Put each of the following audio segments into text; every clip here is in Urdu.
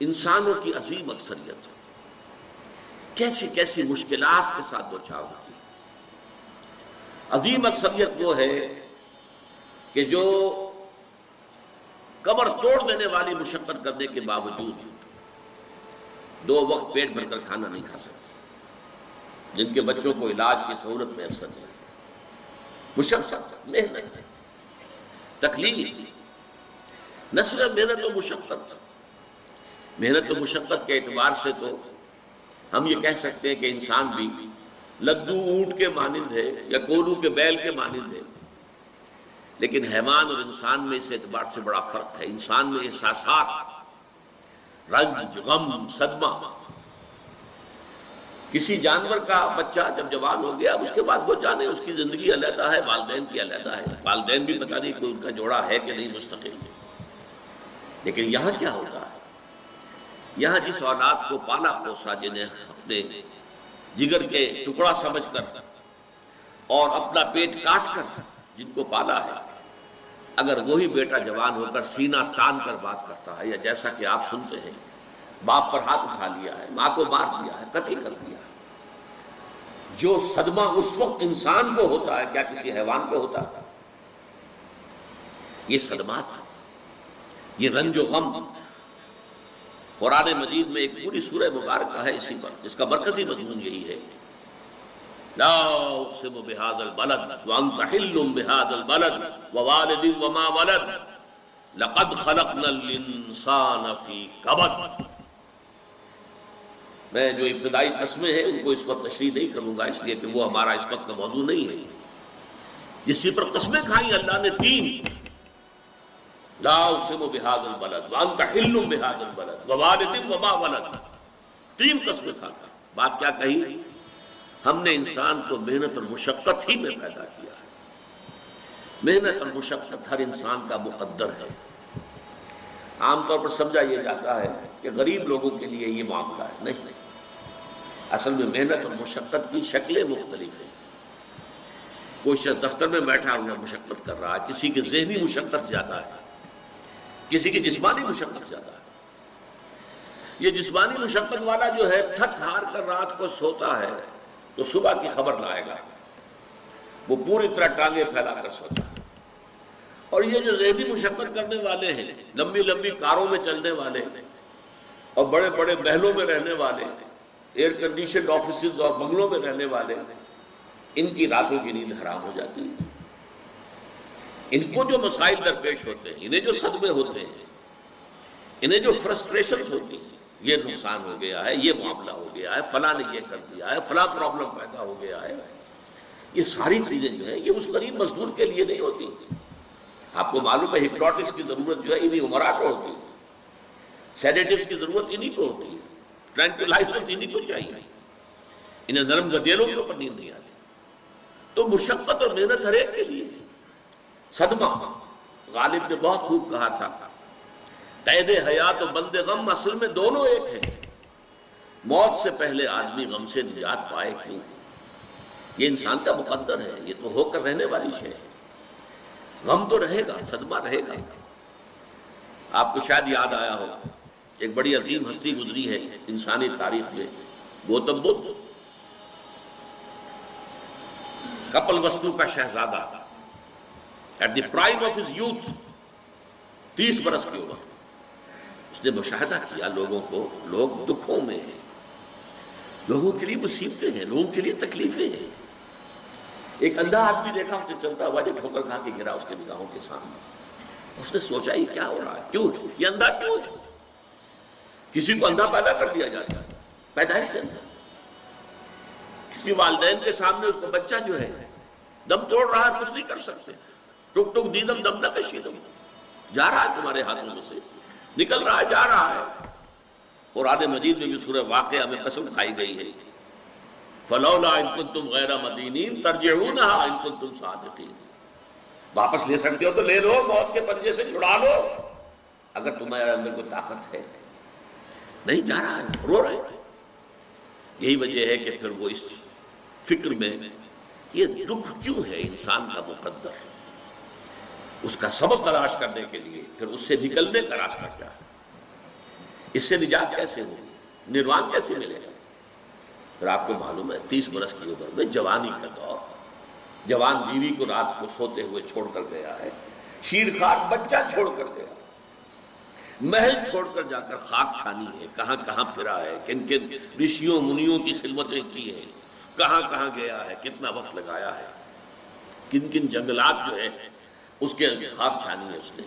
انسانوں کی عظیم اکثریت کیسی کیسی مشکلات کے ساتھ دوچار ہوتی ہے۔ عظیم اکثریت وہ ہے کہ جو کمر توڑ دینے والی مشقت کرنے کے باوجود 2 وقت پیٹ بھر کر کھانا نہیں کھا سکتے، جن کے بچوں کو علاج کی سہولت میسر ہے، مشقت، محنت، تکلیف، نہ صرف محنت و مشقت، محنت و مشقت کے اعتبار سے تو ہم یہ کہہ سکتے ہیں کہ انسان بھی لدو اونٹ کے مانند ہے یا کولو کے بیل کے مانند ہے، لیکن حیوان اور انسان میں اس اعتبار سے بڑا فرق ہے۔ انسان میں احساسات، رنج، غم، صدمہ، کسی جانور کا بچہ جب جوان ہو گیا اس کے بعد وہ جانے اس کی زندگی علیحدہ ہے، والدین کی علیحدہ ہے، والدین بھی پتہ نہیں کوئی ان کا جوڑا ہے کہ نہیں مستقل، لیکن یہاں کیا ہوتا ہے؟ یہاں جس اولاد کو پالا پوسا، جنہیں اپنے جگر کے ٹکڑا سمجھ کر اور اپنا پیٹ کاٹ کر جن کو پالا ہے، اگر وہی بیٹا جوان ہو کر سینہ تان کر بات کرتا ہے، یا جیسا کہ آپ سنتے ہیں باپ پر ہاتھ اٹھا لیا ہے، ماں کو مار دیا ہے، قتل کر دیا ہے، جو صدمہ اس وقت انسان کو ہوتا ہے کیا کسی حیوان کو ہوتا ہے؟ یہ صدمات، یہ رنج و غم، قرآن مجید میں ایک پوری سورہ مبارکہ ہے اسی پر، جس کا مرکزی مضمون یہی ہے، لا اقسم بهذا البلد وانت حل بهذا البلد ووالد وما ولد لقد خلقنا الانسان في كبد۔ میں جو ابتدائی قسمیں ہیں ان کو اس وقت تشریح نہیں کروں گا، اس لیے کہ وہ ہمارا اس وقت کا موضوع نہیں ہے۔ جس پر قسمیں کھائیں اللہ نے 3، لا اقسم بهذا البلد وانت حل بهذا البلد ووالد وما ولد، 3 قسمیں کھا کر بات کیا کہی؟ ہم نے انسان کو محنت اور مشقت ہی میں پیدا کیا ہے۔ محنت اور مشقت ہر انسان کا مقدر ہے۔ عام طور پر سمجھا یہ جاتا ہے کہ غریب لوگوں کے لیے یہ معاملہ ہے، نہیں، اصل میں محنت اور مشقت کی شکلیں مختلف ہیں۔ کوئی شخص دفتر میں بیٹھا ہوا مشقت کر رہا ہے، کسی کی ذہنی مشقت زیادہ ہے، کسی کی جسمانی مشقت زیادہ ہے۔ یہ جسمانی مشقت والا جو ہے تھک ہار کر رات کو سوتا ہے تو صبح کی خبر لائے گا، وہ پوری طرح ٹانگیں پھیلا کر سوتا ہے۔ اور یہ جو ذہنی مشقت کرنے والے ہیں، لمبی لمبی کاروں میں چلنے والے اور بڑے بڑے محلوں میں رہنے والے، ایئر کنڈیشنڈ آفیسز اور بنگلوں میں رہنے والے، ان کی راتوں کی نیند حرام ہو جاتی ہے۔ ان کو جو مسائل درپیش ہوتے ہیں، انہیں جو صدمے ہوتے ہیں، انہیں جو فرسٹریشنز ہوتی ہیں، یہ نقصان ہو گیا ہے، یہ معاملہ ہو گیا ہے، فلاں نے یہ کر دیا ہے، فلاں پرابلم پیدا ہو گیا ہے، یہ ساری چیزیں جو ہیں یہ اس غریب مزدور کے لیے نہیں ہوتی۔ آپ کو معلوم ہے ہپنوٹکس کی ضرورت جو ہے انہی عمرا کو ہوتی ہے، سیڈیٹیوز کی ضرورت انہی کو ہوتی ہے، ٹرینکولائزرز انہی کو چاہیے، انہیں نرم گدیلوں کے اوپر نیند نہیں آتی۔ تو مشقت اور محنت ہر ایک کے لیے ہے۔ صدمہ، غالب نے بہت خوب کہا تھا، قید حیات و بند غم اصل میں دونوں ایک ہیں۔ موت سے پہلے آدمی غم سے نجات پائے کیوں؟ یہ انسان کا مقدر ہے، یہ تو ہو کر رہنے والی شے ہے۔ غم تو رہے گا، صدمہ رہے گا۔ آپ کو شاید یاد آیا ہو، ایک بڑی عظیم ہستی گزری ہے انسانی تاریخ میں، گوتم بدھ، کپل وستو کا شہزادہ، at the prime of his youth, 30 برس کی عمر، اس نے مشاہدہ کیا لوگوں کو، لوگ دکھوں میں ہیں، لوگوں کے لیے مصیبتیں ہیں، لوگوں کے لیے تکلیفیں ہیں۔ ایک اندھا آدمی دیکھا اس نے چلتا ہوا جو ٹھوکر کھا کے گرا اس کے نگاہوں کے سامنے، اس نے سوچا یہ کیا ہو رہا ہے، کیوں ہے یہ اندھا کیوں ہے؟ کسی کو اندھا پیدا کر دیا جاتا ہے پیدائش کے اندر، کسی والدین کے سامنے اس کو بچہ جو ہے دم توڑ رہا ہے کچھ نہیں کر سکتے، ٹک ٹک دیدم دم نہ کشیدم، جا رہا ہے تمہارے ہاتھوں میں سے، نکل رہا ہے، جا رہا ہے۔ قرآن مجید میں بھی سورہ واقعہ میں قسم کھائی گئی ہے، فلولا ان کنتم غیر مدینین ترجعونها ان کنتم صادقین، واپس لے سکتے ہو تو لے لو، موت کے پنجے سے چھڑا لو اگر تمہارے اندر کوئی طاقت ہے۔ نہیں، جا رہا ہے، رو رہے ہیں۔ یہی وجہ ہے کہ پھر وہ اس فکر میں یہ دکھ کیوں ہے انسان کا مقدر، اس کا سبب تلاش کرنے کے لیے پھر اس سے نکلنے کا راستہ کیا ہے۔ اس سے نجات کیسے ہوگی؟ نروان کیسے ملے گا؟ پھر آپ کو معلوم ہے 30 برس کی عمر میں جوانی کا دور، جوان بیوی کو رات کو سوتے ہوئے چھوڑ کر گیا ہے، شیرخوار بچہ چھوڑ کر گیا، محل چھوڑ کر جا کر خاک چھانی ہے، کہاں کہاں پھرا ہے، کن کن رشیوں منیوں کی خدمتیں کی ہیں، کہاں کہاں گیا ہے، کتنا وقت لگایا ہے، کن کن جنگلات جو ہے اس کے خاک چھانی ہے اس نے۔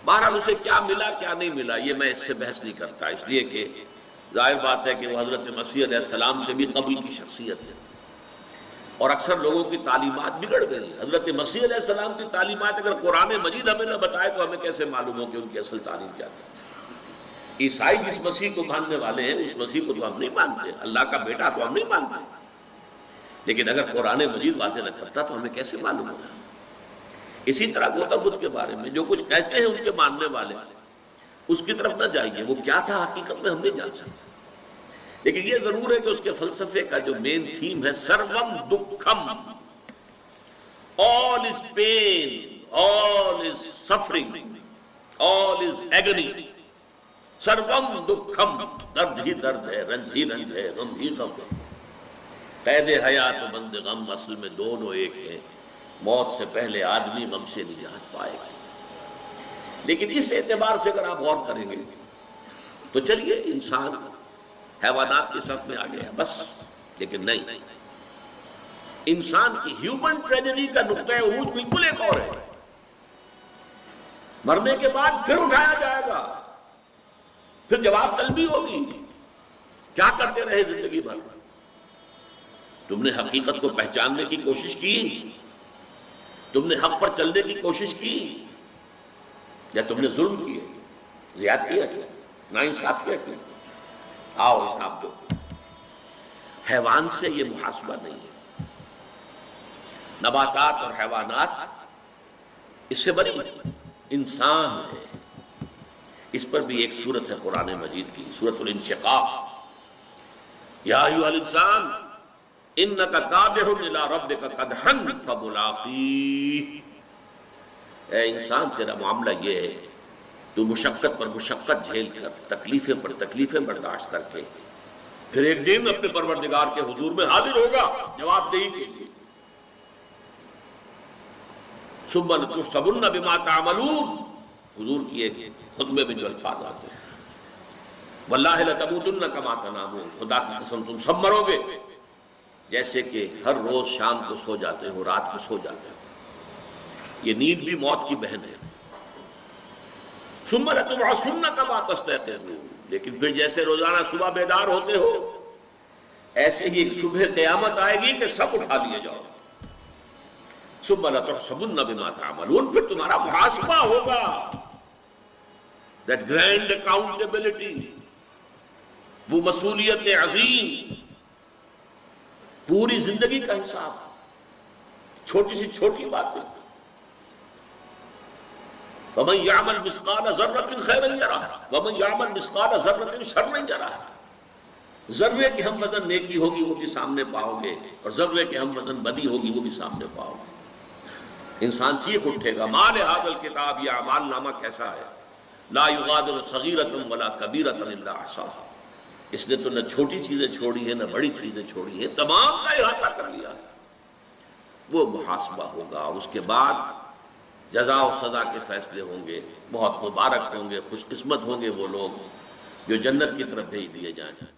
بہرحال اسے کیا ملا کیا نہیں ملا یہ میں اس سے بحث نہیں کرتا، اس لیے کہ ظاہر بات ہے کہ وہ حضرت مسیح علیہ السلام سے بھی قبل کی شخصیت ہے، اور اکثر لوگوں کی تعلیمات بگڑ گئی۔ حضرت مسیح علیہ السلام کی تعلیمات اگر قرآن مجید ہمیں نہ بتائے تو ہمیں کیسے معلوم ہو کہ ان کی اصل تعلیم کیا تھی؟ عیسائی جس مسیح کو ماننے والے ہیں اس مسیح کو تو ہم نہیں مانتے، اللہ کا بیٹا تو ہم نہیں مانتے، لیکن اگر قرآن مجید واضح نہ کرتا تو ہمیں کیسے معلوم ہوگا؟ اسی طرح گوتم بدھ کے بارے میں جو کچھ کہتے ہیں ان کے ماننے والے، اس کی طرف نہ جائیے، وہ کیا تھا حقیقت میں ہم نہیں جان سکتے، لیکن یہ ضرور ہے کہ اس کے فلسفے کا جو مین تھیم ہے سروم دکھم، all is pain, all is suffering, all is agony، سروم دکھم، درد ہی درد ہے، رنج ہی رنج ہے، غم ہی غم ہے، قید حیات و بند غم اصل میں دونوں ایک ہیں، موت سے پہلے آدمی غم سے نجات پائے گا۔ لیکن اس اعتبار سے اگر آپ غور کریں گے تو چلیے انسان حیوانات کی صف میں آ گیا بس، لیکن نہیں، انسان کی ہیومن ٹریجڈی کا نقطہ عروج بالکل ایک اور ہے۔ مرنے کے بعد پھر اٹھایا جائے گا، پھر جواب طلبی ہوگی، کیا کرتے رہے زندگی بھر؟ تم نے حقیقت کو پہچاننے کی کوشش کی، تم نے حق پر چلنے کی کوشش کی، یا تم نے ظلم کیے، زیادتیاں کی، ناانصافیاں کی؟ آؤ حساب دو۔ حیوان سے یہ محاسبہ نہیں ہے، نباتات اور حیوانات اس سے بری ہے، انسان ہے۔ اس پر بھی ایک سورت ہے قرآن مجید کی، سورۃ الانشقاق، یا ایھا الانسان انک کادح الی ربک قدحا فملاقیہ، اے انسان تیرا معاملہ یہ ہے تو مشقت پر مشقت جھیل کر، تکلیفیں پر تکلیفیں برداشت کر کے پھر ایک دن اپنے پروردگار کے حضور میں حاضر ہوگا جواب دہی کے لیے۔ ثم لتحسبن بما تعملون، حضور کی ایک خطبے میں جو الفاظ آتے ہیں، واللہ لتموتن کما تنامون، خدا کی قسم تم سب مرو گے جیسے کہ ہر روز شام کو سو جاتے ہو، رات کو سو جاتے ہو، یہ نیند بھی موت کی بہن ہے۔ ثم لتبعثن کما تستيقظون، لیکن پھر جیسے روزانہ صبح بیدار ہوتے ہو ایسے ہی ایک صبح قیامت آئے گی کہ سب اٹھا لیے جاؤ۔ ثم لتحسبن بما تعملون، پھر تمہارا محاسبہ ہوگا، that grand accountability، وہ مسئولیت عظیم، پوری زندگی کا حساب، چھوٹی سی چھوٹی باتیں۔ وَمَنْ يَعْمَلْ مِثْقَالَ ذَرَّةٍ خَيْرًا يَرَهُ وَمَنْ يَعْمَلْ مِثْقَالَ ذَرَّةٍ شَرًّا يَرَهُ، ذرے کی ہم وزن نیکی ہوگی وہ بھی سامنے پاؤ گے، اور ذرے کی ہم وزن بدی ہوگی وہ بھی سامنے پاؤ گے۔ انسان چیخ اٹھے گا، مَا لِهَذَا الْكِتَابِ، یہ اعمال نامہ کیسا ہے، لَا يُغَادِرُ صَغِيرَةً وَلَا كَبِيرَةً إِلَّا أَحْصَاهَا، اس نے تو نہ چھوٹی چیزیں چھوڑی ہیں نہ بڑی چیزیں چھوڑی ہیں، تمام کا احاطہ کر لیا ہے۔ وہ محاسبہ ہوگا، اس کے بعد جزا و سزا کے فیصلے ہوں گے، بہت مبارک ہوں گے، خوش قسمت ہوں گے وہ لوگ جو جنت کی طرف بھیج دیے جائیں۔